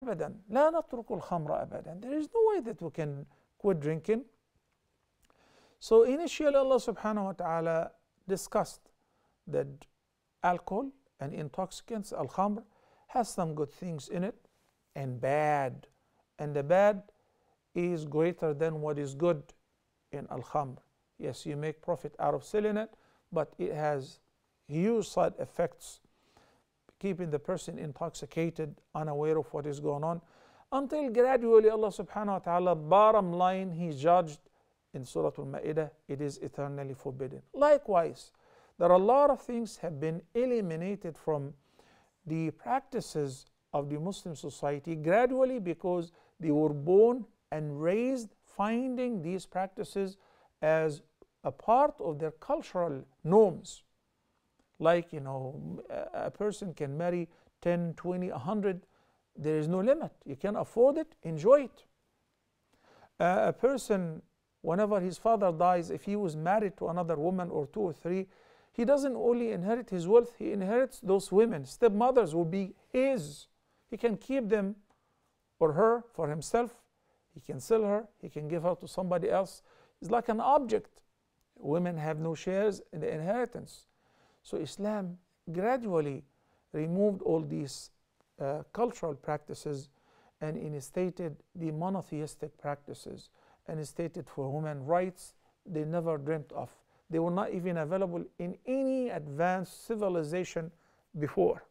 أبدا لا نترك الخمر أبدا. There is no way that we can quit drinking. So initially Allah subhanahu wa ta'ala discussed that alcohol and intoxicants, al-khamr, has some good things in it and bad. And the bad is greater than what is good in al-khamr. Yes, you make profit out of selling it, but it has huge side effects, keeping the person intoxicated, unaware of what is going on, until gradually Allah subhanahu wa ta'ala, bottom line, He judged in Surah Al-Ma'idah, it is eternally forbidden. Likewise, there are a lot of things have been eliminated from the practices of the Muslim society gradually because they were born and raised finding these practices as a part of their cultural norms. Like, a person can marry 10, 20, 100. There is no limit. You can afford it, enjoy it. A person, whenever his father dies, if he was married to another woman or two or three, he doesn't only inherit his wealth, he inherits those women. Stepmothers will be his. He can keep them or her for himself. He can sell her. He can give her to somebody else. It's like an object. Women have no shares in the inheritance. So Islam gradually removed all these cultural practices and instated the monotheistic practices and instated for women rights they never dreamt of. They were not even available in any advanced civilization before,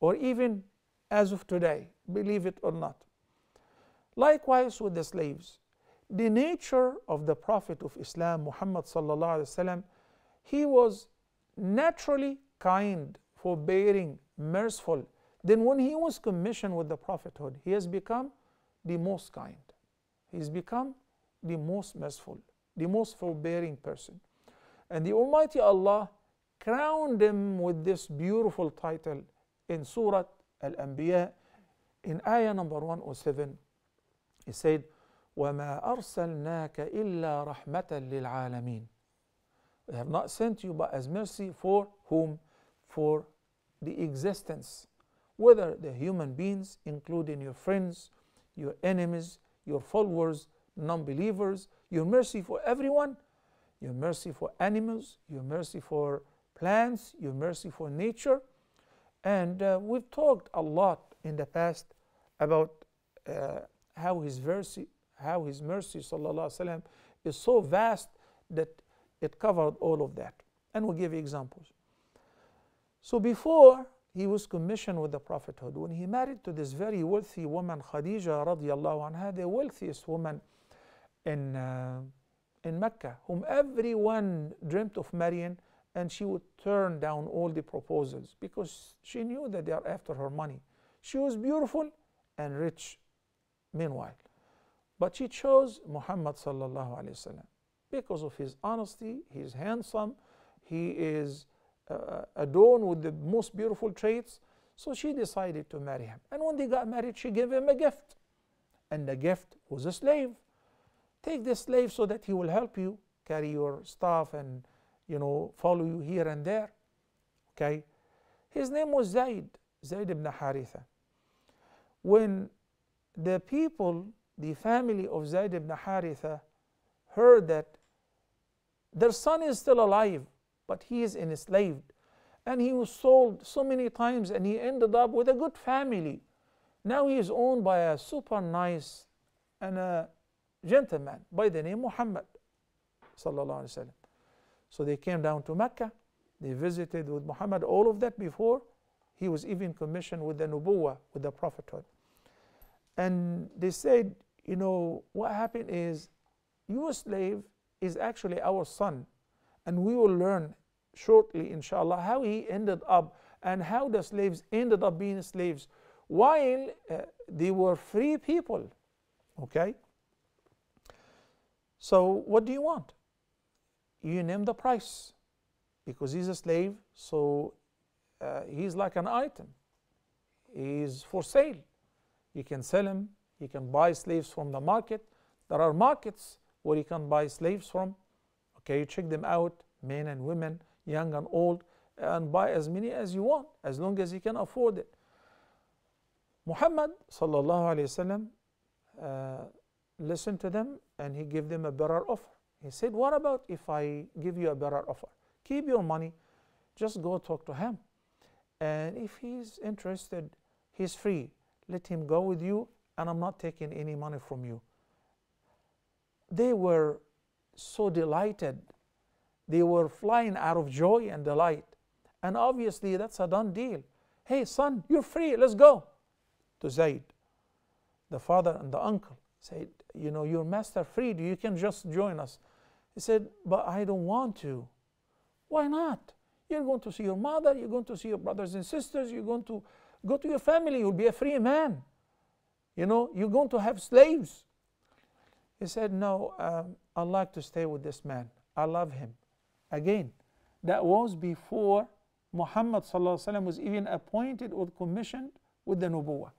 or even as of today, believe it or not. Likewise with the slaves. The nature of the Prophet of Islam, Muhammad sallallahu alaihi wasallam, he was naturally kind, forbearing, merciful. Then when he was commissioned with the prophethood, he has become the most kind. He's become the most merciful, the most forbearing person. And the Almighty Allah crowned him with this beautiful title in Surah Al-Anbiya in ayah number 107. He said, وَمَا أَرْسَلْنَاكَ إِلَّا رَحْمَةً لِلْعَالَمِينَ. We have not sent you but as mercy for whom? For the existence, whether the human beings, including your friends, your enemies, your followers, non-believers, your mercy for everyone, your mercy for animals, your mercy for plants, your mercy for nature. And we've talked a lot in the past about how His mercy, sallallahu alaihi wasallam, is so vast that it covered all of that. And we'll give you examples. So before he was commissioned with the prophethood, when he married to this very wealthy woman, Khadija radiallahu anha, the wealthiest woman in Mecca, whom everyone dreamt of marrying, and she would turn down all the proposals because she knew that they are after her money. She was beautiful and rich meanwhile. But she chose Muhammad sallallahu alaihi wasallam because of his honesty. He's handsome, he is adorned with the most beautiful traits. So she decided to marry him. And when they got married, she gave him a gift. And the gift was a slave. Take this slave so that he will help you carry your stuff and follow you here and there. Okay? His name was Zayd ibn Haritha. When the people, the family of Zayd ibn Haritha, heard that their son is still alive, but he is enslaved, and he was sold so many times, and he ended up with a good family. Now he is owned by a super nice and a gentleman by the name Muhammad sallallahu alaihi wasallam. So they came down to Mecca. They visited with Muhammad. All of that before he was even commissioned with the nubuwah, with the prophethood. And they said, what happened is, your slave is actually our son, and we will learn shortly, inshallah, how he ended up and how the slaves ended up being slaves while they were free people. Okay? So what do you want? You name the price, because he's a slave, so he's like an item. He's for sale. You can sell him, you can buy slaves from the market. There are markets where you can buy slaves from. Okay, you check them out, men and women, young and old, and buy as many as you want, as long as you can afford it. Muhammad sallallahu alayhi wasallam listened to them and he gave them a better offer. He said, what about if I give you a better offer? Keep your money, just go talk to him. And if he's interested, he's free. Let him go with you, and I'm not taking any money from you. They were so delighted. They were flying out of joy and delight. And obviously, that's a done deal. Hey, son, you're free. Let's go. To Zayd, the father and the uncle said, you know, your master freed you. You can just join us. He said, but I don't want to. Why not? You're going to see your mother. You're going to see your brothers and sisters. You're going to go to your family. You'll be a free man. You know, you're going to have slaves. He said, no, I'd like to stay with this man. I love him. Again, that was before Muhammad sallallahu alaihi wasallam was even appointed or commissioned with the nubuwah.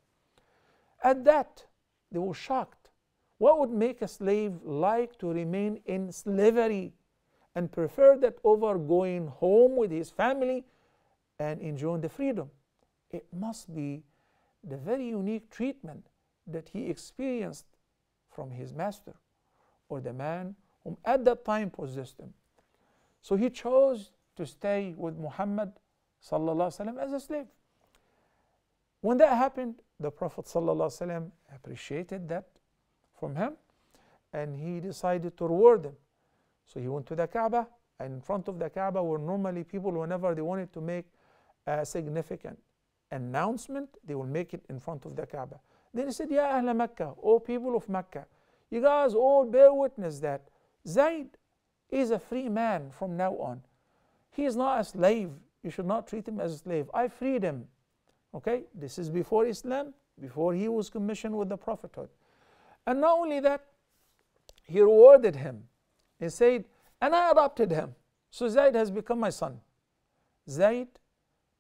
At that, they were shocked. What would make a slave like to remain in slavery and prefer that over going home with his family and enjoying the freedom? It must be the very unique treatment that he experienced from his master or the man whom at that time possessed him. So he chose to stay with Muhammad sallallahu alaihi wasallam as a slave. When that happened, the Prophet sallallahu alaihi wasallam appreciated that from him, and he decided to reward him. So he went to the Kaaba, and in front of the Kaaba were normally people, whenever they wanted to make a significant announcement, they will make it in front of the Kaaba. Then he said, Ya Ahla Makkah, O people of Makkah, you guys all bear witness that Zayd is a free man from now on. He is not a slave. You should not treat him as a slave. I freed him. Okay, this is before Islam, before he was commissioned with the prophethood. And not only that, he rewarded him. He said, and I adopted him. So Zayd has become my son. Zayd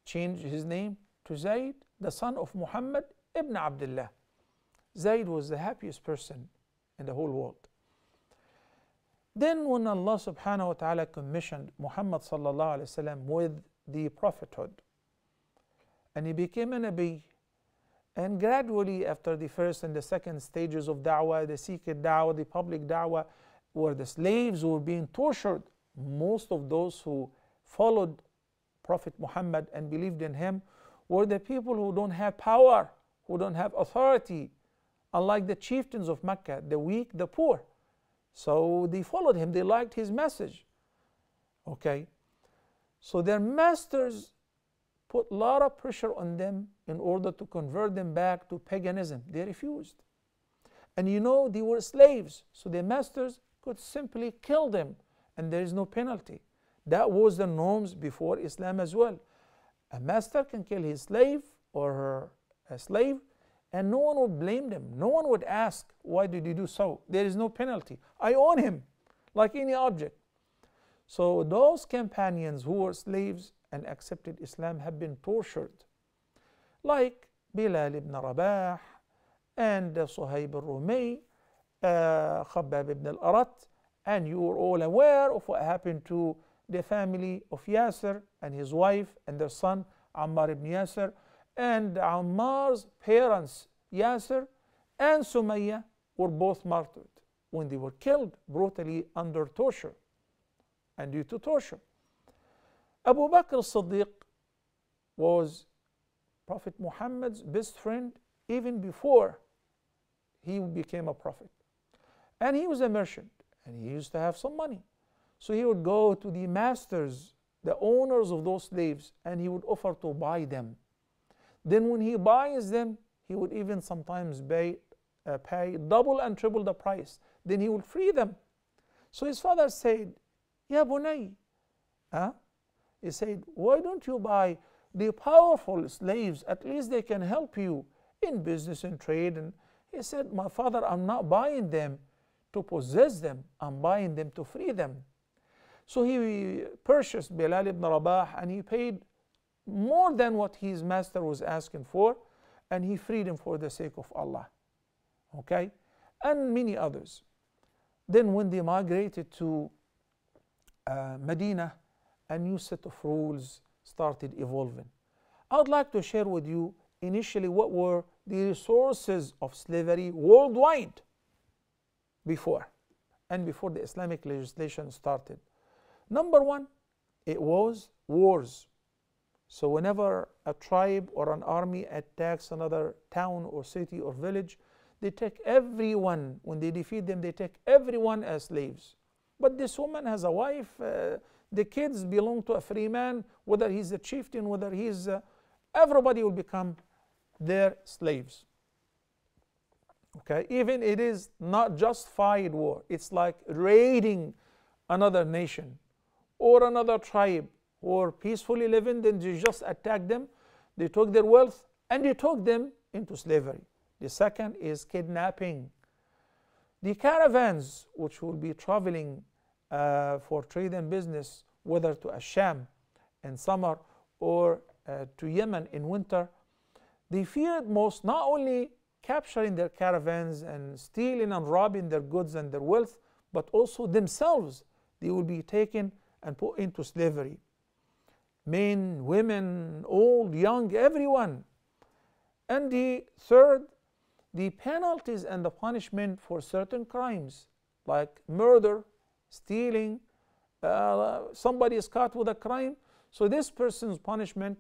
changed his name to Zayd, the son of Muhammad ibn Abdullah. Zayd was the happiest person in the whole world. Then when Allah subhanahu wa ta'ala commissioned Muhammad sallallahu alayhi wasallam with the prophethood, and he became a Nabi, and gradually after the first and the second stages of da'wah, the secret da'wah, the public da'wah, where the slaves were being tortured, most of those who followed Prophet Muhammad and believed in him were the people who don't have power, who don't have authority, unlike the chieftains of Mecca, the weak, the poor. So they followed him, they liked his message. Okay, so their masters put a lot of pressure on them in order to convert them back to paganism. They refused. And you know, they were slaves, so their masters could simply kill them, and there is no penalty. That was the norms before Islam as well. A master can kill his slave or a slave, and no one would blame them. No one would ask, why did you do so? There is no penalty. I own him, like any object. So those companions who were slaves and accepted Islam have been tortured, like Bilal ibn Rabah and Suhaib al-Rumi, Khabbab ibn al-Arat, and you are all aware of what happened to the family of Yasser and his wife and their son Ammar ibn Yasser, and Ammar's parents Yasser and Sumayya were both martyred when they were killed brutally under torture and due to torture. Abu Bakr as-Siddiq was Prophet Muhammad's best friend even before he became a prophet. And he was a merchant, and he used to have some money. So he would go to the masters, the owners of those slaves, and he would offer to buy them. Then when he buys them, he would even sometimes pay double and triple the price. Then he would free them. So his father said, Ya Bunay, he said, why don't you buy the powerful slaves? At least they can help you in business and trade. And he said, my father, I'm not buying them to possess them. I'm buying them to free them. So he purchased Bilal ibn Rabah, and he paid more than what his master was asking for, and he freed him for the sake of Allah. Okay? And many others. Then when they migrated to Medina, a new set of rules started evolving. I would like to share with you initially what were the resources of slavery worldwide before the Islamic legislation started. Number one, it was wars. So whenever a tribe or an army attacks another town or city or village, they take everyone, when they defeat them, they take everyone as slaves. But this woman has a wife, the kids belong to a free man, whether he's a chieftain, whether he's, everybody will become their slaves. Okay, even it is not justified war, it's like raiding another nation or another tribe or peacefully living, then they just attack them, they took their wealth and they took them into slavery. The second is kidnapping. The caravans which will be traveling for trade and business, whether to Asham in summer or to Yemen in winter, they feared most not only capturing their caravans and stealing and robbing their goods and their wealth, but also themselves. They will be taken and put into slavery. Men, women, old, young, everyone. And the third, the penalties and the punishment for certain crimes like murder, stealing, somebody is caught with a crime. So this person's punishment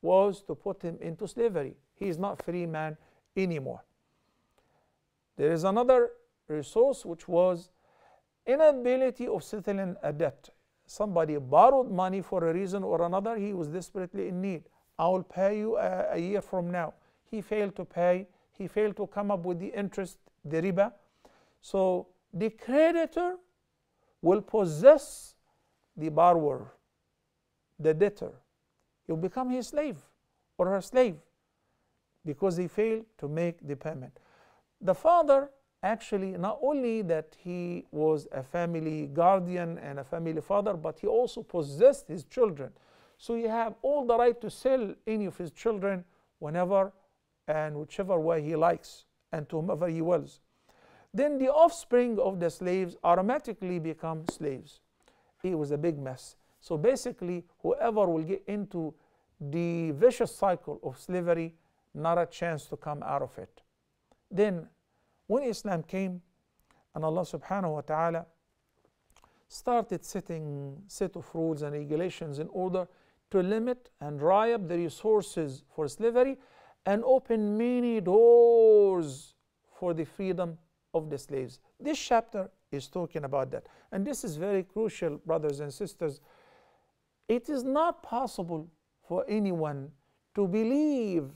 was to put him into slavery. He is not free man anymore. There is another resource which was inability of settling a debt. Somebody borrowed money for a reason or another, he was desperately in need. I will pay you a year from now. He failed to pay, he failed to come up with the interest, the riba. So the creditor will possess the borrower, the debtor. He'll become his slave or her slave because he failed to make the payment. The father, actually, not only that he was a family guardian and a family father, but he also possessed his children. So he have all the right to sell any of his children whenever and whichever way he likes and to whomever he wills. Then the offspring of the slaves automatically become slaves. It was a big mess. So basically, whoever will get into the vicious cycle of slavery, not a chance to come out of it. Then when Islam came and Allah subhanahu wa ta'ala started setting set of rules and regulations in order to limit and dry up the resources for slavery and open many doors for the freedom of the slaves. This chapter is talking about that. And this is very crucial, brothers and sisters. It is not possible for anyone to believe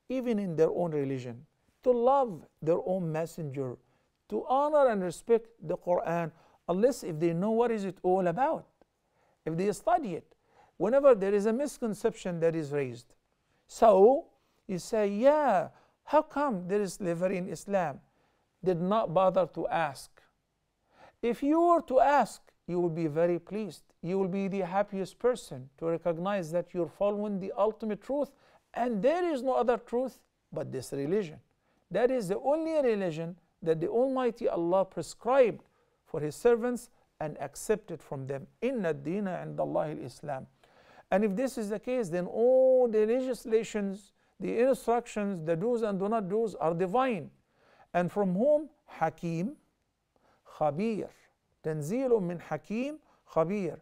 even in their own religion, to love their own messenger, to honor and respect the Quran, unless if they know what is it all about, if they study it, whenever there is a misconception that is raised. So you say, yeah, how come there is slavery in Islam? Did not bother to ask. If you were to ask, you will be very pleased. You will be the happiest person to recognize that you're following the ultimate truth and there is no other truth but this religion. That is the only religion that the Almighty Allah prescribed for His servants and accepted from them. Inna ad-deena inda Allahi al-Islam. And if this is the case, then all the legislations, the instructions, the do's and do not do's are divine. And from whom? Hakim, Khabir. Tanzilun min Hakim, Khabir.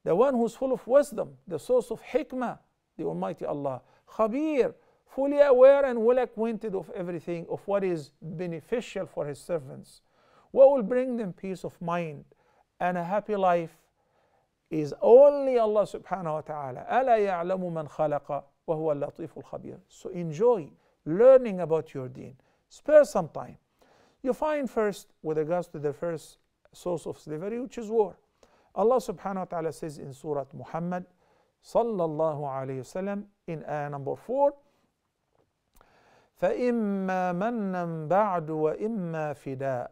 The one who's full of wisdom, the source of hikmah, the Almighty Allah. Khabir, fully aware and well acquainted of everything, of what is beneficial for His servants. What will bring them peace of mind and a happy life is only Allah subhanahu wa ta'ala. أَلَا يَعْلَمُ مَنْ خَلَقَ وَهُوَ اللَّطِيفُ الْخَبِيرُ. So enjoy learning about your deen. Spare some time. You find first, with regards to the first source of slavery, which is war. Allah subhanahu wa ta'ala says in Surah Muhammad sallallahu alayhi wasallam in ayah number 4, فَإِمَّا مَنًّا بَعْدُ وَإِمَّا فِدَاء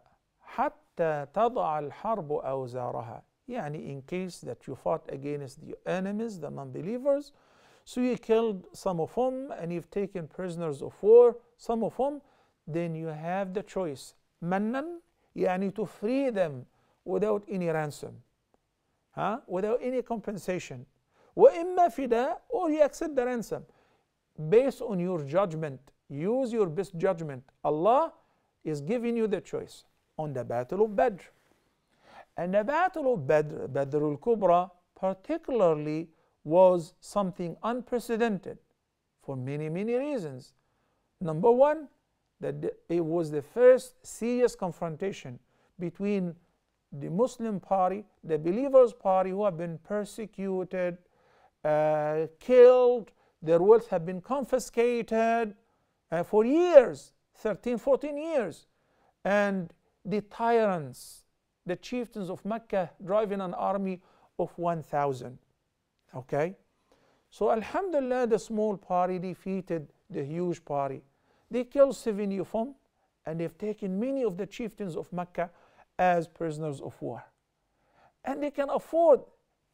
حَتَّى تَضَعَ الْحَرْبُ أَوْزَارَهَا. Yani in case that you fought against the enemies, the non-believers, so you killed some of them and you've taken prisoners of war, some of them, then you have the choice. Mannan, yani to free them without any ransom, without any compensation. وَإِمَّا فِدَاء, or you accept the ransom based on your judgment use your best judgment. Allah is giving you the choice on the Battle of Badr. And the Battle of Badr, Badr al-Kubra, particularly was something unprecedented for many, many reasons. Number one, that it was the first serious confrontation between the Muslim party, the believers' party, who have been persecuted, killed, their wealth have been confiscated for years, 13, 14 years. And the tyrants, the chieftains of Mecca, driving an army of 1,000. Okay? So Alhamdulillah, the small party defeated the huge party. They killed 7 of them, and they've taken many of the chieftains of Mecca as prisoners of war. And they can afford,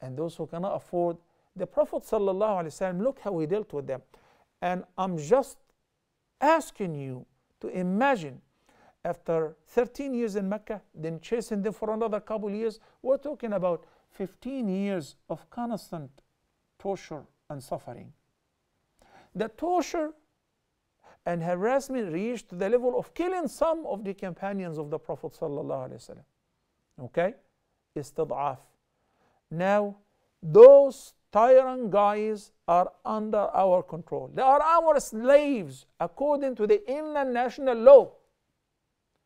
and those who cannot afford, the Prophet ﷺ, look how he dealt with them. And I'm just asking you to imagine, after 13 years in Mecca, then chasing them for another couple years, we're talking about 15 years of constant torture and suffering. The torture and harassment reached to the level of killing some of the companions of the Prophet ﷺ. Okay? Istid'af. Now, those tyrant guys are under our control. They are our slaves according to the international law.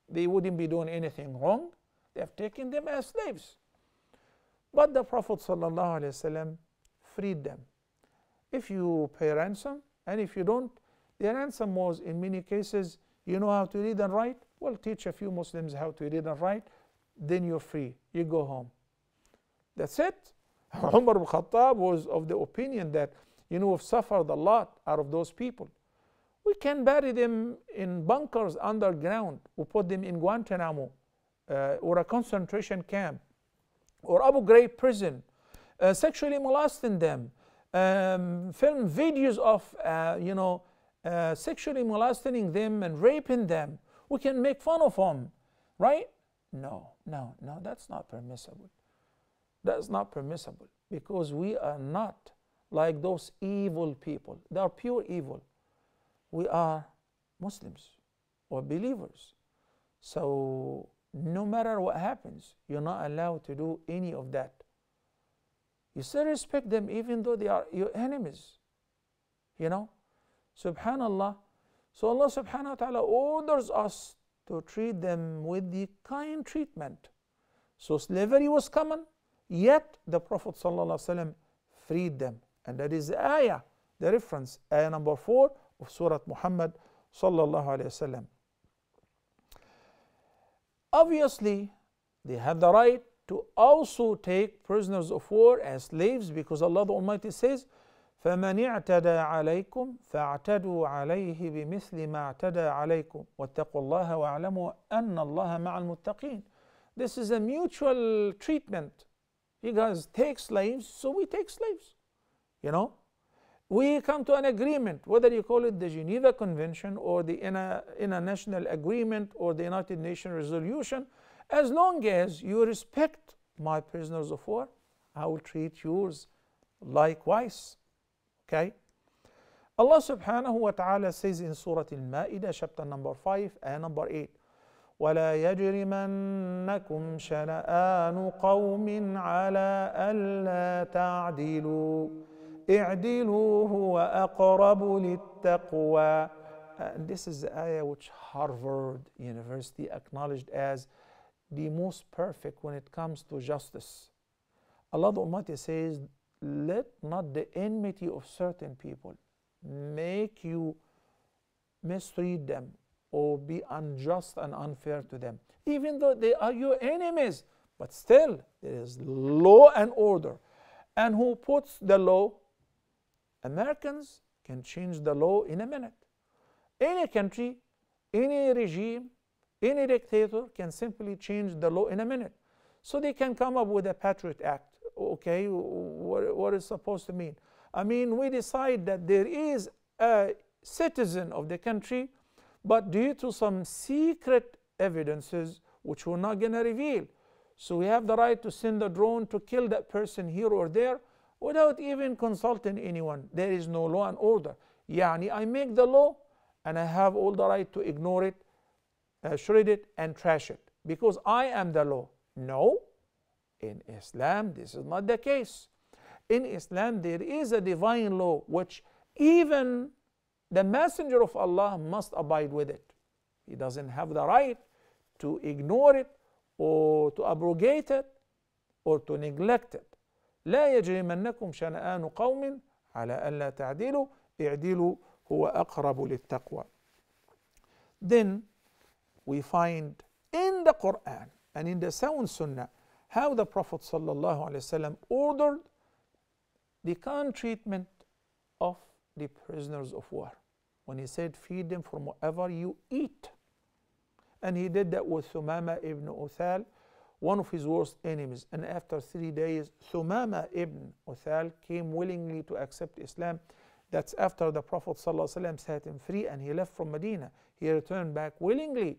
They wouldn't be doing anything wrong. They have taken them as slaves. But the Prophet ﷺ freed them. If you pay ransom, and if you don't, the ransom was, in many cases, you know how to read and write? Well, teach a few Muslims how to read and write, then you're free. You go home. That's it. Umar ibn Khattab was of the opinion that, we've suffered a lot out of those people. We can bury them in bunkers underground. We put them in Guantanamo or a concentration camp or Abu Ghraib prison, sexually molesting them, film videos of, sexually molesting them and raping them. We can make fun of them, right? No, that's not permissible. That's not permissible, because we are not like those evil people. They are pure evil. We are Muslims or believers. So no matter what happens, you're not allowed to do any of that. You still respect them even though they are your enemies. Subhanallah. So Allah subhanahu wa ta'ala orders us to treat them with the kind treatment. So slavery was common, yet the Prophet sallallahu alaihi wasallam freed them. And that is the ayah, the reference, ayah number 4 of Surah Muhammad sallallahu alaihi wasallam. Obviously, they have the right to also take prisoners of war as slaves, because Allah the Almighty says, فَمَنِ اعْتَدَى عَلَيْكُمْ فَاعْتَدُوا عَلَيْهِ بِمِثْلِ مَا اعْتَدَى عَلَيْكُمْ وَاتَّقُوا اللَّهَ وَاعْلَمُوا أَنَّ اللَّهَ مَعَ الْمُتَّقِينَ. This is a mutual treatment. You guys take slaves, so we take slaves. We come to an agreement, whether you call it the Geneva Convention or the International Agreement or the United Nations Resolution, as long as you respect my prisoners of war, I will treat yours likewise. Okay? Allah subhanahu wa ta'ala says in Surah Al-Ma'idah, chapter number 5, ayah number 8, وَلَا يَجْرِمَنَّكُمْ شَنَآنُ قَوْمٍ عَلَىٰ أَلَّا تَعْدِلُوا اعْدِلُوا هُوَ أَقْرَبُ لِلتَّقْوَى. And this is the ayah which Harvard University acknowledged as the most perfect when it comes to justice. Allah the Almighty says, let not the enmity of certain people make you mistreat them or be unjust and unfair to them, even though they are your enemies. But still, there is law and order. And who puts the law? Americans can change the law in a minute. Any country, any regime, any dictator can simply change the law in a minute. So they can come up with a Patriot Act. Okay, what is supposed to mean? I mean, we decide that there is a citizen of the country, but due to some secret evidences, which we're not going to reveal, so we have the right to send a drone to kill that person here or there without even consulting anyone. There is no law and order. I make the law, and I have all the right to ignore it, shred it, and trash it because I am the law. No, in Islam, this is not the case. In Islam, there is a divine law which even the Messenger of Allah must abide with it. He doesn't have the right to ignore it or to abrogate it or to neglect it. لا يجرمنكم شنآن قوم على ألا تعدلوا اعدلوا هو أقرب للتقوى. Then we find in the Quran and in the sound Sunnah how the Prophet ﷺ ordered the kind treatment of the prisoners of war. When he said, feed them from whatever you eat. And he did that with Thumama ibn Uthal, one of his worst enemies. And after 3 days, Thumama ibn Uthal came willingly to accept Islam. That's after the Prophet ﷺ set him free and he left from Medina. He returned back willingly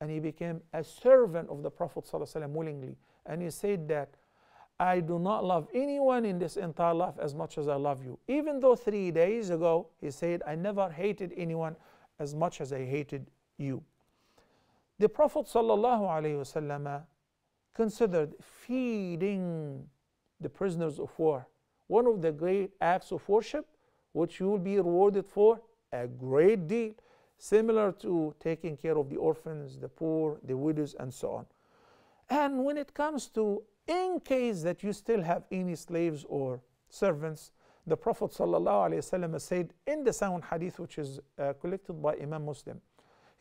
and he became a servant of the Prophet ﷺ willingly. And he said that, I do not love anyone in this entire life as much as I love you. Even though 3 days ago, he said, I never hated anyone as much as I hated you. The Prophet ﷺ considered feeding the prisoners of war one of the great acts of worship which you will be rewarded for a great deal, similar to taking care of the orphans, the poor, the widows, and so on. And when it comes to, in case that you still have any slaves or servants, the Prophet ﷺ said in the sound hadith which is collected by Imam Muslim,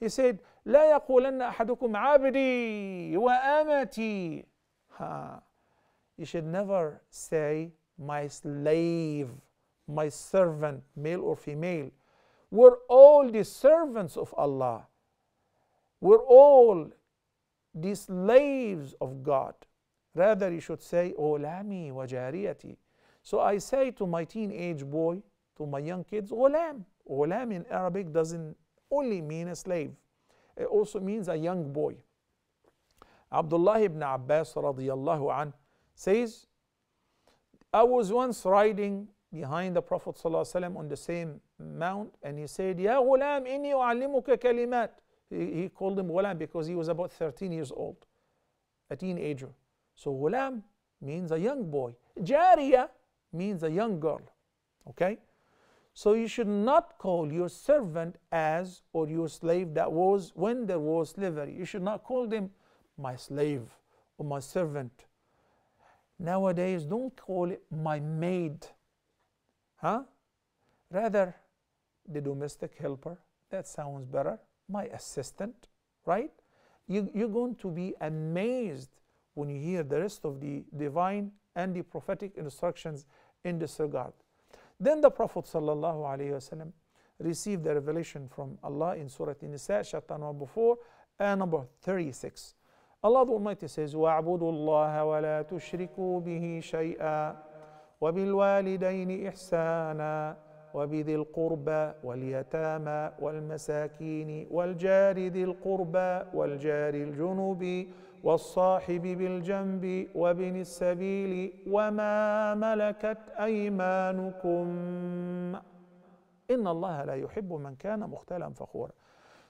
he said, لا يقولن أحدكم عبدي وأمتي. You should never say my slave, my servant, male or female. We're all the servants of Allah. We're all the slaves of God. Rather, you should say, غلامي وجاريتي. So I say to my teenage boy, to my young kids, غلام. غلام in Arabic doesn't only mean a slave. It also means a young boy. Abdullah ibn Abbas radiyallahu anh says, I was once riding behind the Prophet ﷺ on the same mount, and he said, Ya ghulam, inni u'allimuka kalimat. He called him ghulam because he was about 13 years old, a teenager. So ghulam means a young boy. Jariya means a young girl. Okay? So you should not call your servant as, or your slave that was when there was slavery. You should not call them my slave or my servant. Nowadays, don't call it my maid. Rather, the domestic helper. That sounds better. My assistant, right? You're going to be amazed when you hear the rest of the divine and the prophetic instructions in this regard. Then the Prophet ﷺ received the revelation from Allah in Surah An-Nisa, chapter number 4 and number 36. Allah the Almighty says, وَاعْبُدُوا اللَّهَ وَلَا تُشْرِكُوا بِهِ شَيْئًا وَبِالْوَالِدَيْنِ إِحْسَانًا وبذي القربى واليتامى والمساكين والجار ذي القربى والجار الجنب والصاحب بالجنب وابن السبيل وما ملكت أيمانكم إن الله لا يحب من كان مختالا فخورا.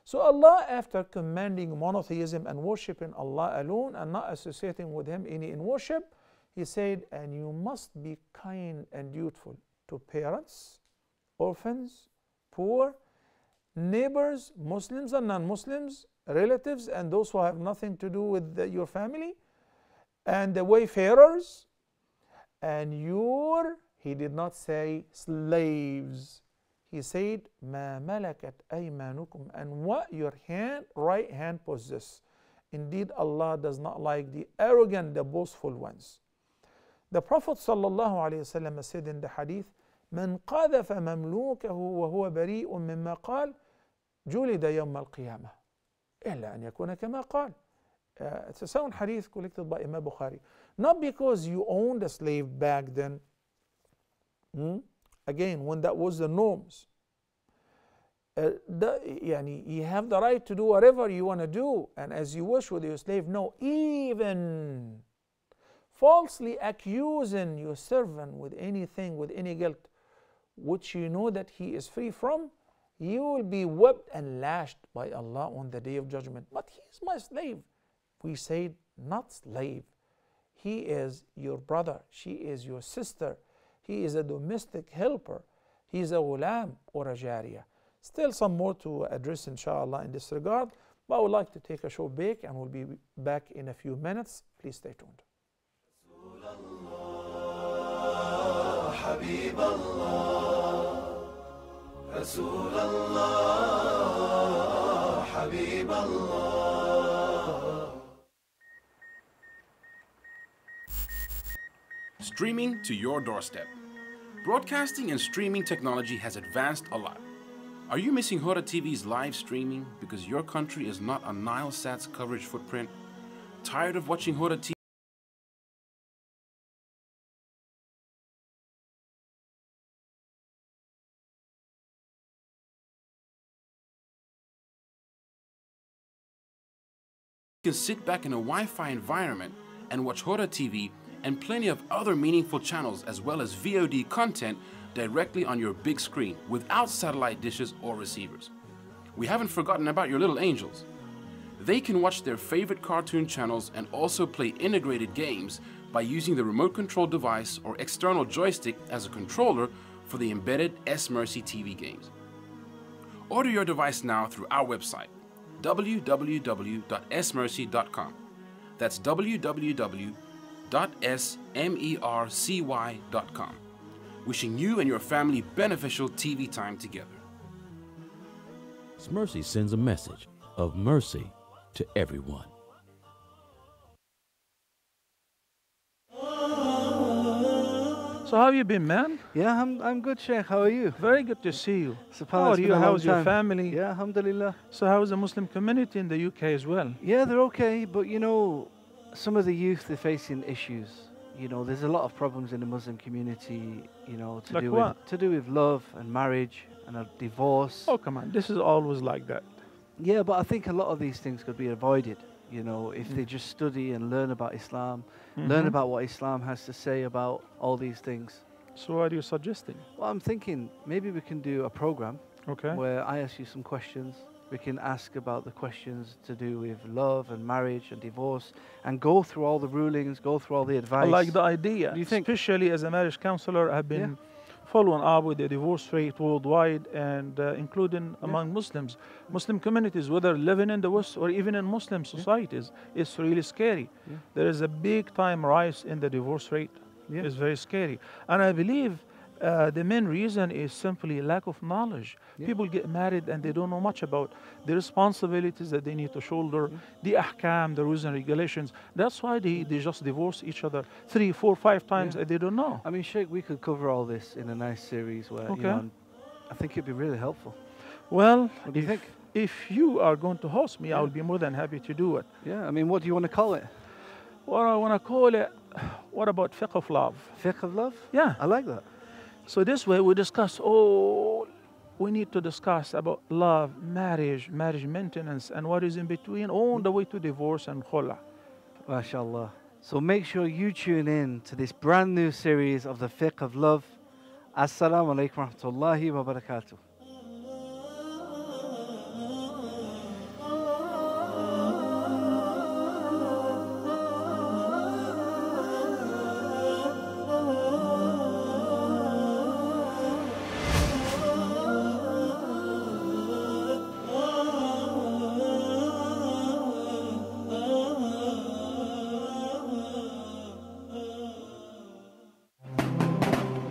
So Allah, after commanding monotheism and worshiping Allah alone and not associating with Him any in worship, He said, and you must be kind and dutiful to parents, orphans, poor, neighbors, Muslims and non-Muslims, relatives, and those who have nothing to do with your family, and the wayfarers, and he did not say slaves. He said, مَا مَلَكَتْ أَيْمَانُكُمْ, and what your right hand possesses. Indeed, Allah does not like the arrogant, the boastful ones. The Prophet ﷺ said in the hadith, من قذف مملوكه وهو بريء مما قال جلد يوم القيامة إلا أن يكون كما قال. It's a sound hadith collected by Imam Bukhari. Not because you owned a slave back then, again, when that was the norms. You have the right to do whatever you want to do and as you wish with your slave. No, even falsely accusing your servant with anything, with any guilt, which you know that he is free from, you will be whipped and lashed by Allah on the day of judgment. But he is my slave. We say, not slave. He is your brother. She is your sister. He is a domestic helper. He is a ghulam or a jariyah. Still some more to address, inshallah, in this regard. But I would like to take a short break and we'll be back in a few minutes. Please stay tuned. Streaming to your doorstep. Broadcasting and streaming technology has advanced a lot. Are you missing Huda TV's live streaming because your country is not on Nilesat's coverage footprint? Tired of watching Huda TV? You can sit back in a Wi-Fi environment and watch Huda TV and plenty of other meaningful channels as well as VOD content directly on your big screen without satellite dishes or receivers. We haven't forgotten about your little angels. They can watch their favorite cartoon channels and also play integrated games by using the remote control device or external joystick as a controller for the embedded @SUBSCRIBE TV games. Order your device now through our website, www.smercy.com. That's www.smercy.com. Wishing you and your family beneficial TV time together. SMERCY sends a message of mercy to everyone. So how have you been, man? Yeah, I'm good, Sheikh. How are you? Very good to see you. How are you? How's your family? Yeah, alhamdulillah. So how's the Muslim community in the UK as well? Yeah, they're okay, but you know, some of the youth, they're facing issues. You know, there's a lot of problems in the Muslim community, you know, to do with love and marriage and a divorce. Oh, come on. This is always like that. Yeah, but I think a lot of these things could be avoided, you know, if they just study and learn about Islam, learn about what Islam has to say about all these things. So what are you suggesting? Well, I'm thinking maybe we can do a program where I ask you some questions. We can ask about the questions to do with love and marriage and divorce and go through all the rulings, go through all the advice. I like the idea. Do you think? Especially as a marriage counselor, I've been following up with the divorce rate worldwide and including among Muslims. Muslim communities, whether living in the West or even in Muslim societies, it's really scary. There is a big time rise in the divorce rate. It's very scary. And I believe the main reason is simply lack of knowledge. People get married and they don't know much about the responsibilities that they need to shoulder, the ahkam, the rules and regulations. That's why they just divorce each other 3, 4, 5 times and they don't know. I mean, Sheikh, we could cover all this in a nice series where, you know, I think it'd be really helpful. Well, what do you think? If you are going to host me, I will be more than happy to do it. Yeah, I mean, what do you want to call it? What I want to call it, what about fiqh of love? Fiqh of love? Yeah. I like that. So this way we discuss, we need to discuss about love, marriage maintenance, and what is in between, all the way to divorce and khula. MashaAllah. So make sure you tune in to this brand new series of the Fiqh of Love. Assalamu alaikum wa rahmatullahi wa barakatuh.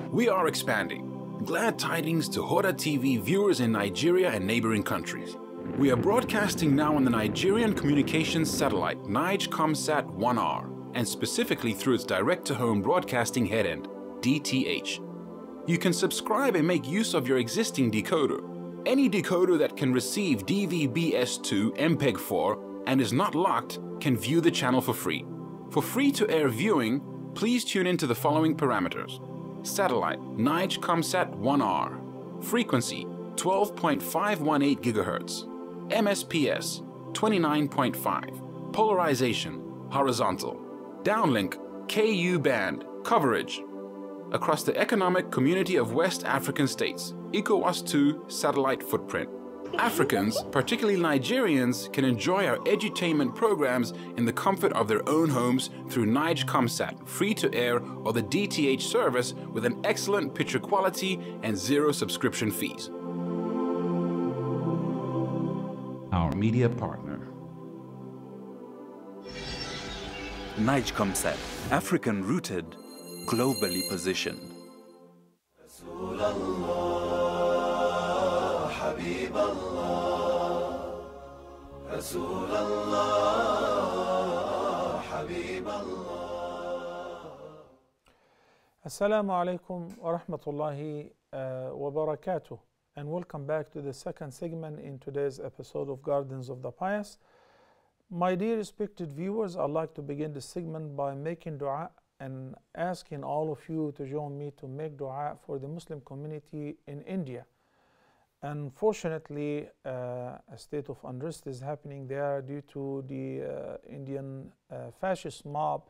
We are expanding. Glad tidings to Huda TV viewers in Nigeria and neighboring countries. We are broadcasting now on the Nigerian communications satellite NigeComSat 1R, and specifically through its direct-to-home broadcasting headend, DTH. You can subscribe and make use of your existing decoder. Any decoder that can receive DVB-S2 MPEG-4 and is not locked can view the channel for free. For free-to-air viewing, please tune into the following parameters. Satellite NigeComSat 1R, frequency 12.518 GHz, MSPS 29.5, polarization horizontal, downlink KU band, coverage across the Economic Community of West African States, ECOWAS 2 satellite footprint. Africans, particularly Nigerians, can enjoy our edutainment programs in the comfort of their own homes through NigeComSat, free-to-air, or the DTH service with an excellent picture quality and zero subscription fees. Our media partner. NigeComSat, African-rooted, globally positioned. Assalamu alaikum wa rahmatullahi wa barakatuh, and welcome back to the second segment in today's episode of Gardens of the Pious. My dear respected viewers, I'd like to begin this segment by making dua and asking all of you to join me to make dua for the Muslim community in India. Unfortunately, a state of unrest is happening there due to the Indian fascist mob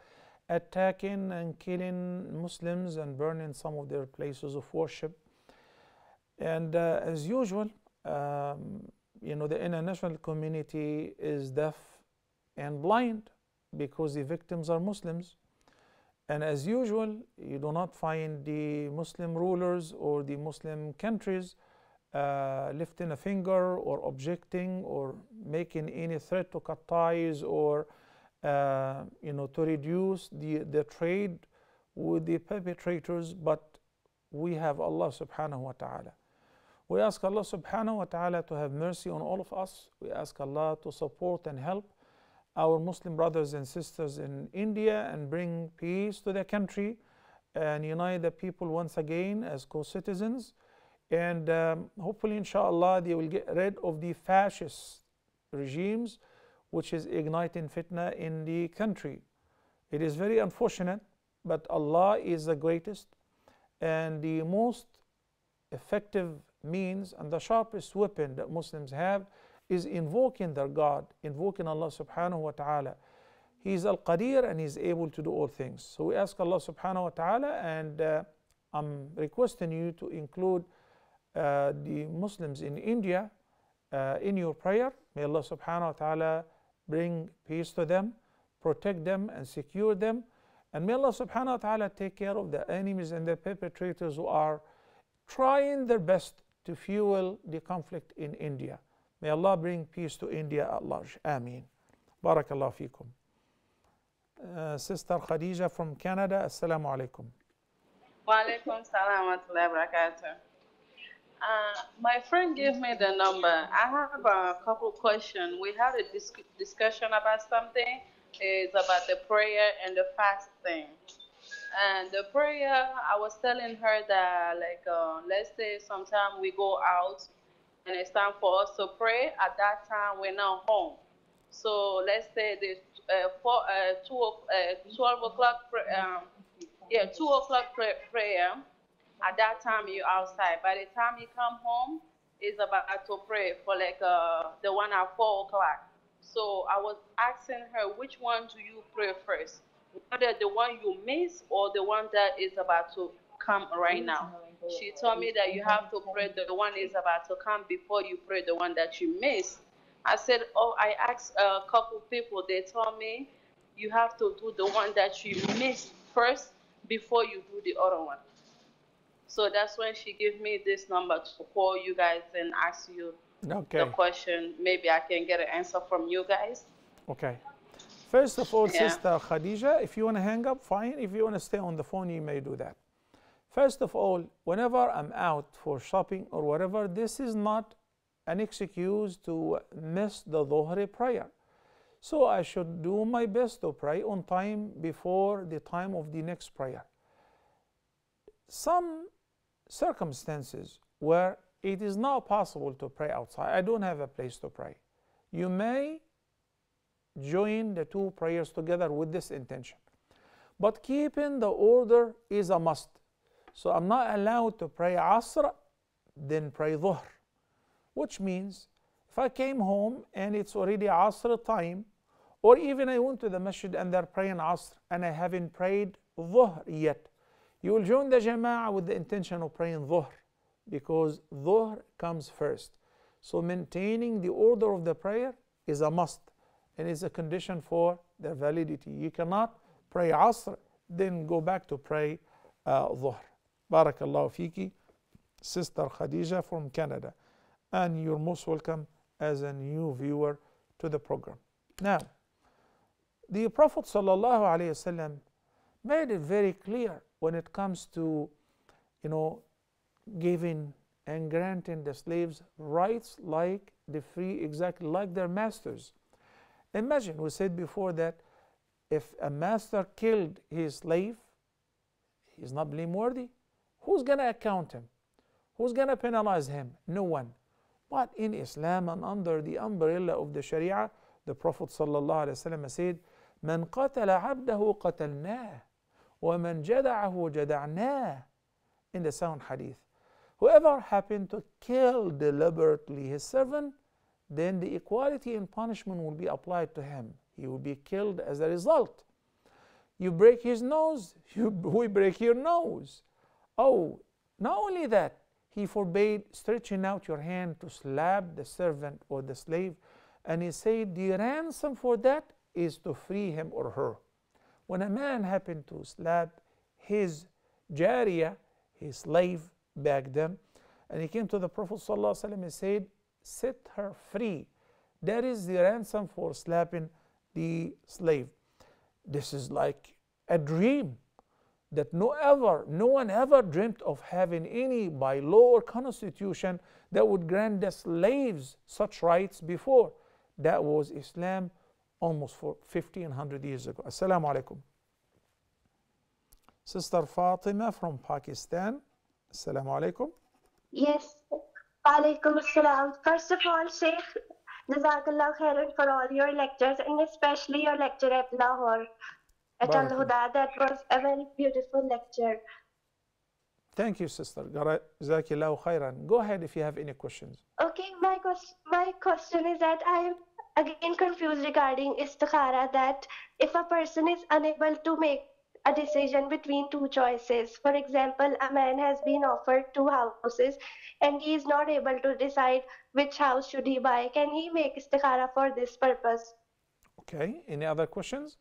attacking and killing Muslims and burning some of their places of worship. And as usual, the international community is deaf and blind because the victims are Muslims. And as usual, you do not find the Muslim rulers or the Muslim countries lifting a finger or objecting or making any threat to cut ties or to reduce the trade with the perpetrators. But we have Allah subhanahu wa ta'ala. We ask Allah subhanahu wa ta'ala to have mercy on all of us. We ask Allah to support and help our Muslim brothers and sisters in India and bring peace to their country and unite the people once again as co-citizens. And hopefully, inshallah, they will get rid of the fascist regimes which is igniting fitna in the country. It is very unfortunate, but Allah is the greatest, and the most effective means and the sharpest weapon that Muslims have is invoking their God, invoking Allah subhanahu wa ta'ala. He is Al-Qadir and He is able to do all things. So we ask Allah subhanahu wa ta'ala, and I'm requesting you to include the Muslims in India in your prayer. May Allah subhanahu wa ta'ala bring peace to them, protect them and secure them. And may Allah subhanahu wa ta'ala take care of the enemies and the perpetrators who are trying their best to fuel the conflict in India. May Allah bring peace to India at large. Ameen. Barakallahu feekum. Sister Khadija from Canada, Assalamu alaikum. Wa alaikum salam wa rahmatullahi wa barakatuh. My friend gave me the number. I have a couple questions. We had a discussion about something. It's about the prayer and the fasting. And the prayer, I was telling her that, let's say sometime we go out and it's time for us to pray. At that time, we're not home. So let's say the 12 o'clock prayer. At that time, you're outside. By the time you come home, it's about to pray for the one at 4 o'clock. So I was asking her, which one do you pray first? Whether the one you miss or the one that is about to come right now. She told me that you have to pray the one is about to come before you pray the one that you miss. I said, I asked a couple people. They told me you have to do the one that you missed first before you do the other one. So that's when she gave me this number to call you guys and ask you the question. Maybe I can get an answer from you guys. Okay. First of all, Sister Khadija, if you want to hang up, fine. If you want to stay on the phone, you may do that. First of all, whenever I'm out for shopping or whatever, this is not an excuse to miss the Dhuhr prayer. So I should do my best to pray on time before the time of the next prayer. Some circumstances where it is not possible to pray outside, I don't have a place to pray, you may join the two prayers together with this intention. But keeping the order is a must. So I'm not allowed to pray Asr, then pray Dhuhr. Which means if I came home and it's already Asr time, or even I went to the masjid and they're praying Asr and I haven't prayed Dhuhr yet, You will join the Jama'ah with the intention of praying Dhuhr, because Dhuhr comes first. So maintaining the order of the prayer is a must and is a condition for the validity. You cannot pray Asr, then go back to pray Dhuhr. Barakallahu fiki, Sister Khadija from Canada. And you're most welcome as a new viewer to the program. Now, the Prophet ﷺ made it very clear when it comes to, giving and granting the slaves rights like the free, exactly like their masters. Imagine, we said before that if a master killed his slave, he's not blameworthy. Who's going to account him? Who's going to penalize him? No one. But in Islam and under the umbrella of the Sharia, the Prophet ﷺ said, من قتل عبده قتلناه ومن جدعه جدعناه, in the sound hadith. Whoever happened to kill deliberately his servant, then the equality in punishment will be applied to him. He will be killed as a result. You break his nose, we break your nose. Oh, not only that, he forbade stretching out your hand to slap the servant or the slave, and he said the ransom for that is to free him or her. When a man happened to slap his jariyah, his slave back then, and he came to the Prophet ﷺ and said, set her free. That is the ransom for slapping the slave. This is like a dream that no one ever dreamt of having any by law or constitution that would grant the slaves such rights before. That was Islam almost for 1500 years ago. Assalamu alaikum. Sister Fatima from Pakistan. Assalamu alaikum. Yes. Alaikum assalam. First of all, Sheikh, Jazakallah khairan for all your lectures, and especially your lecture at Lahore, at Al Huda. That was a very beautiful lecture. Thank you, Sister. Jazakallah khairan. Go ahead if you have any questions. Okay, my question is that I am again confused regarding istikhara, that if a person is unable to make a decision between two choices, for example, a man has been offered two houses and he is not able to decide which house should he buy, can he make istikhara for this purpose? Okay, any other questions?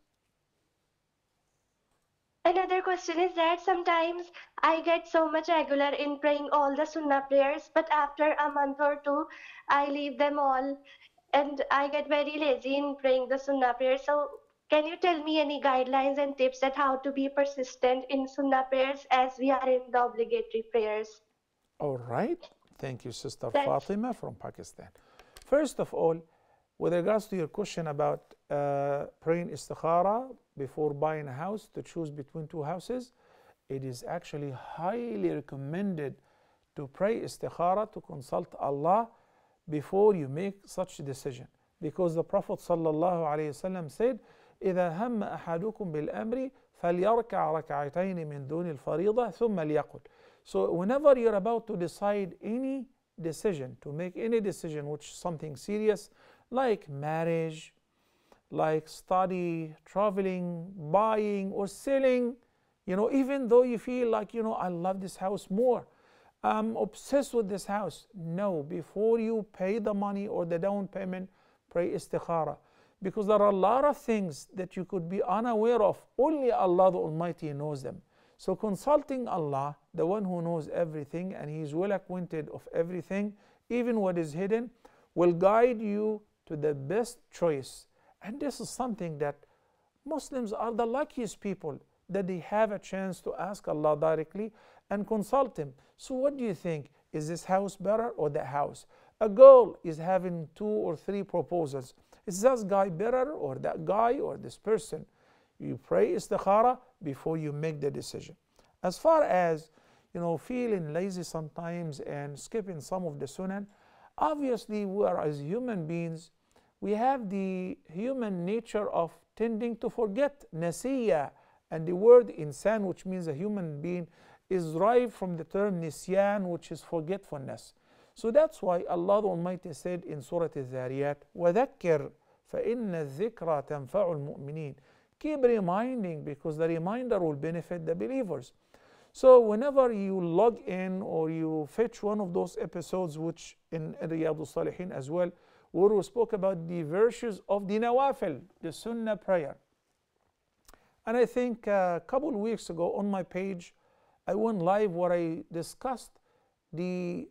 Another question is that sometimes I get so much regular in praying all the sunnah prayers, but after a month or two I leave them all and I get very lazy in praying the sunnah prayers. So can you tell me any guidelines and tips that how to be persistent in sunnah prayers as we are in the obligatory prayers? All right. Thank you, Sister Fatima from Pakistan. First of all, with regards to your question about praying istikhara before buying a house, to choose between two houses, it is actually highly recommended to pray istikhara, to consult Allah before you make such a decision. Because the Prophet ﷺ said, إذا هم أحدكم بالأمر فليركع ركعتين من دون الفريضة ثم ليقل. So whenever you're about to decide any decision, to make any decision which is something serious, like marriage, like study, traveling, buying or selling, even though you feel like, I love this house more, I'm obsessed with this house. No, before you pay the money or the down payment, pray istikhara. Because there are a lot of things that you could be unaware of. Only Allah the Almighty knows them. So consulting Allah, the one who knows everything and He is well acquainted of everything, even what is hidden, will guide you to the best choice. And this is something that Muslims are the luckiest people, that they have a chance to ask Allah directly and consult Him. So what do you think? Is this house better or that house? A girl is having 2 or 3 proposals. Is this guy better or that guy or this person? You pray istikhara before you make the decision. As far as feeling lazy sometimes and skipping some of the sunan, obviously we are, as human beings, we have the human nature of tending to forget, nasiya, and the word insan, which means a human being, is derived from the term nisyan, which is forgetfulness. So that's why Allah the Almighty said in Surah Al-Dhariyat, وَذَكِّرْ فَإِنَّ الذِّكْرَ تَنْفَعُ الْمُؤْمِنِينَ. Keep reminding, because the reminder will benefit the believers. So whenever you log in or you fetch one of those episodes, which in Riyadh al-Salihin as well, where we spoke about the virtues of the nawafil, the sunnah prayer. And I think a couple of weeks ago on my page, I went live where I discussed the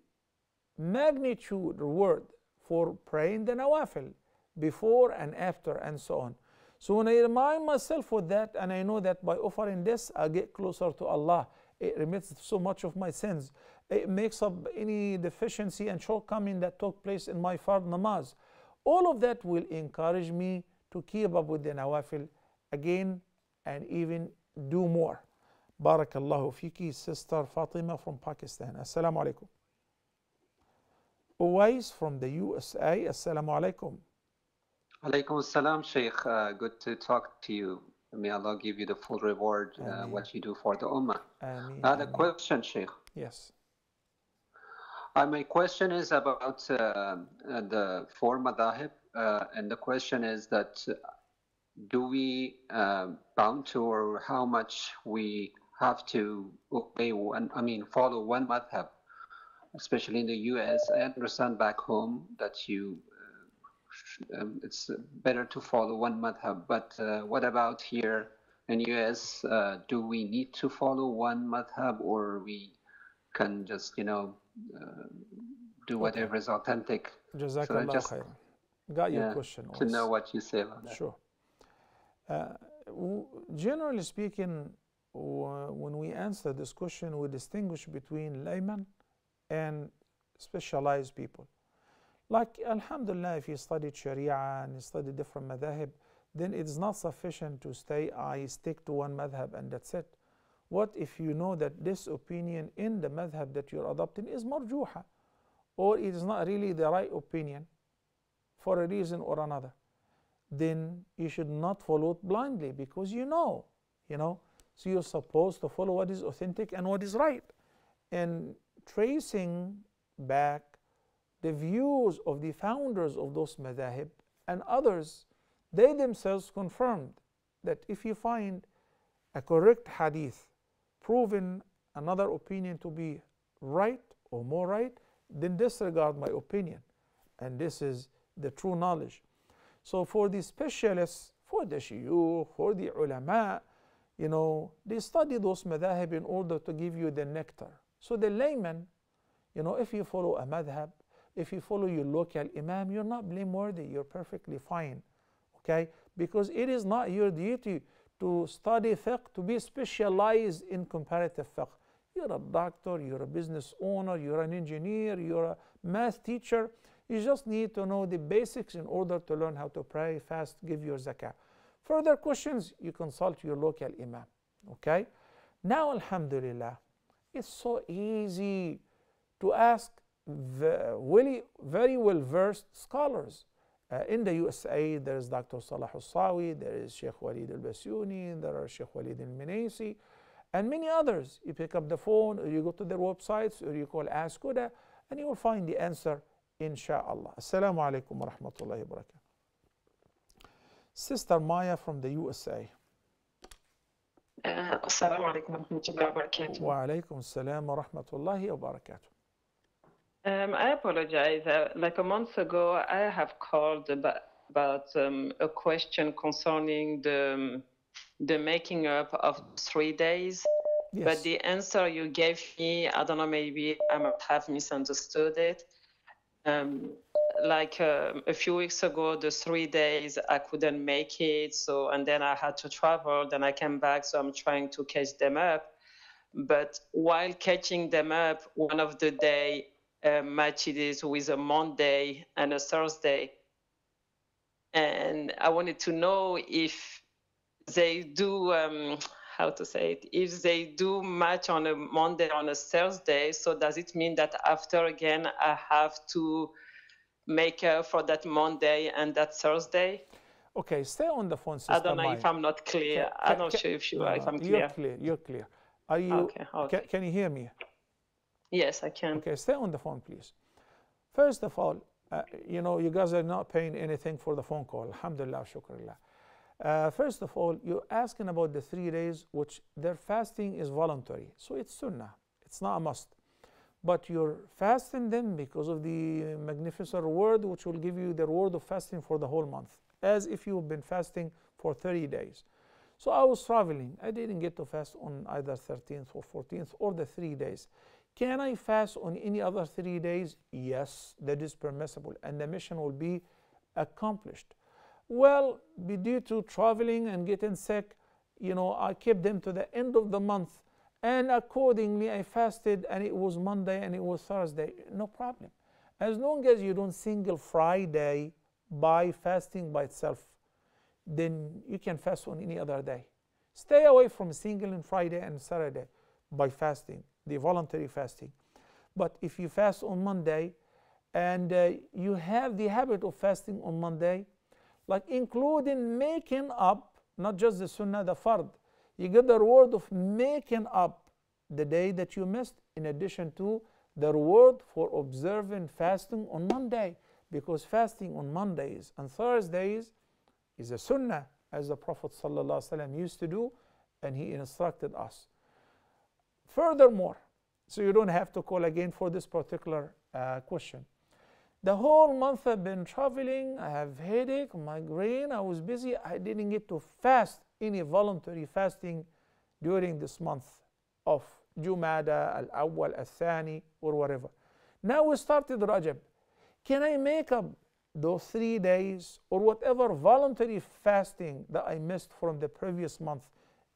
magnitude reward for praying the nawafil before and after and so on. So when I remind myself with that, and I know that by offering this, I get closer to Allah. It remits so much of my sins. It makes up any deficiency and shortcoming that took place in my fard namaz. All of that will encourage me to keep up with the nawafil again and even do more. Barakallahu fiki, Sister Fatima from Pakistan. Assalamu alaikum. Uwais from the USA. Assalamu alaikum. Alaikum assalam, Sheikh. Good to talk to you. May Allah give you the full reward, what you do for the Ummah. I had a question, Sheikh. Yes. My question is about the four madahib, and the question is that do we bound to, or how much we have to obey follow one madhab, especially in the US. I understand back home that you it's better to follow one madhab, but what about here in US? Do we need to follow one madhab, or we can just do whatever is authentic? Jazakallah khairan. Got your question. To know what you say about that. Sure. Generally speaking, when we answer this question, we distinguish between layman and specialized people. Like, alhamdulillah, if you studied Sharia and you study different madhab, then it's not sufficient to say, I stick to one madhab and that's it. What if you know that this opinion in the madhab that you're adopting is marjuha, or it is not really the right opinion for a reason or another? Then you should not follow it blindly, because you know. So you're supposed to follow what is authentic and what is right. And tracing back the views of the founders of those madhahib and others, they themselves confirmed that if you find a correct hadith proving another opinion to be right or more right, then disregard my opinion. And this is the true knowledge. So for the specialists, for the shuyukh, for the ulama, they study those madhahib in order to give you the nectar. So the layman, if you follow a madhab, if you follow your local imam, you're not blameworthy, you're perfectly fine, okay? Because it is not your duty to study fiqh, to be specialized in comparative fiqh. You're a doctor, you're a business owner, you're an engineer, you're a math teacher. You just need to know the basics in order to learn how to pray, fast, give your zakah. Further questions, you consult your local imam, okay? Now, alhamdulillah, it's so easy to ask very well-versed scholars. In the USA, there is Dr. Salah al-Sawi, there is Sheikh Walid al-Basyuni, there are Sheikh Walid al-Minaisi, and many others. You pick up the phone, or you go to their websites, or you call Ask Huda, and you will find the answer, insha'Allah. Assalamu alaikum wa rahmatullahi wa barakatuh. Sister Maya from the USA. Assalamu alaikum wa rahmatullahi wa barakatuh. Wa alaikum assalam wa rahmatullahi wa barakatuh. I apologize. Like a month ago, I have called about a question concerning the making up of 3 days. Yes. But the answer you gave me, I don't know, maybe I might have misunderstood it. A few weeks ago, the 3 days I couldn't make it, and then I had to travel. Then I came back, so I'm trying to catch them up. But while catching them up, one of the day matches with a Monday and a Thursday, and I wanted to know if they do if they do match on a Monday on a Thursday. So does it mean that after again I have to make up for that Monday and that Thursday? Okay, stay on the phone, Sister I don't know Maya. if I'm not clear. I'm not sure if I'm clear. You're clear. Are you? Okay. Can you hear me? Yes, I can. Okay, stay on the phone, please. First of all, you guys are not paying anything for the phone call. Alhamdulillah, shukrullah. First of all, you're asking about the 3 days, which their fasting is voluntary. So it's sunnah, it's not a must. But you're fasting them because of the magnificent reward, which will give you the reward of fasting for the whole month, as if you've been fasting for 30 days. So I was traveling. I didn't get to fast on either 13th or 14th or the 3 days. Can I fast on any other 3 days? Yes, that is permissible, and the mission will be accomplished. Well, due to traveling and getting sick, I kept them to the end of the month, and accordingly I fasted, and it was Monday and it was Thursday. No problem. As long as you don't single Friday by fasting by itself, then you can fast on any other day. Stay away from singling Friday and Saturday by fasting, the voluntary fasting. But if you fast on Monday and you have the habit of fasting on Monday, like including making up, not just the sunnah, the fard, you get the reward of making up the day that you missed, in addition to the reward for observing fasting on Monday, because fasting on Mondays and Thursdays is a sunnah, as the Prophet ﷺ used to do, and he instructed us. Furthermore, so you don't have to call again for this particular question. The whole month I've been traveling, I have headache, migraine, I was busy, I didn't get to fast any voluntary fasting during this month of Jumada, Al-Awwal, Al-Thani, or whatever. Now we started Rajab. Can I make up those 3 days or whatever voluntary fasting that I missed from the previous month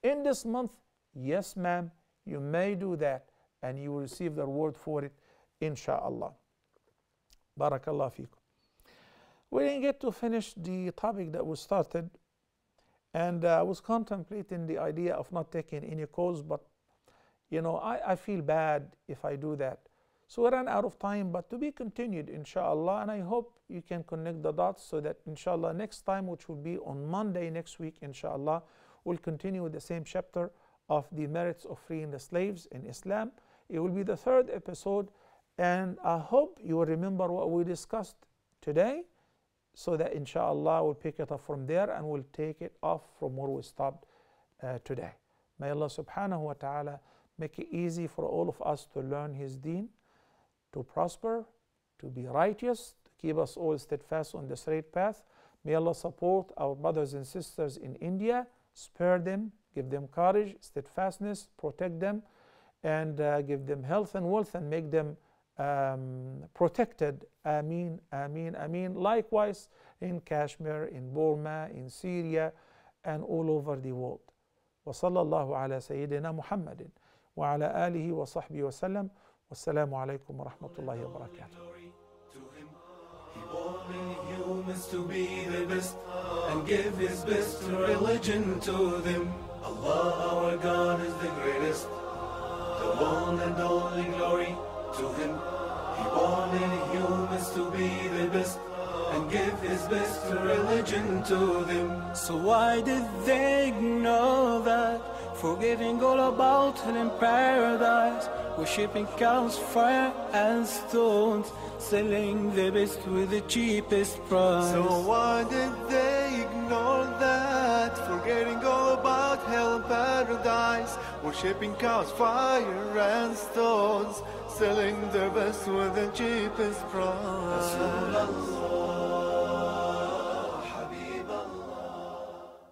in this month? Yes, ma'am, you may do that, and you will receive the reward for it, insha'Allah. Barakallah feekum. We didn't get to finish the topic that was started, and I was contemplating the idea of not taking any calls, but I feel bad if I do that. So we ran out of time, but to be continued, inshallah, and I hope you can connect the dots so that, inshallah, next time, which will be on Monday next week, inshallah, we'll continue with the same chapter of the merits of freeing the slaves in Islam. It will be the 3rd episode, and I hope you will remember what we discussed today, so that, inshallah, we'll pick it up from there and we'll take it off from where we stopped today. May Allah subhanahu wa ta'ala make it easy for all of us to learn His deen, to prosper, to be righteous, to keep us all steadfast on the straight path. May Allah support our brothers and sisters in India, spare them, give them courage, steadfastness, protect them, and give them health and wealth, and make them protected. Ameen, ameen, ameen. Likewise in Kashmir, in Burma, in Syria, and all over the world. وصلى الله على سيدنا محمد وعلى آله وصحبه وسلم. والسلام عليكم ورحمة الله وبركاته. He wanted humans to be the best and give his best religion to them. Allah our God is the greatest, the one and only glory to Him. He wanted humans to be the best and give his best religion to them. So why did they ignore that, forgetting all about Him in paradise, worshipping cows, fire and stones, selling the best with the cheapest price? So why did they ignore that, forgetting all about hell and paradise, worshipping cows, fire and stones, selling their best with the cheapest price?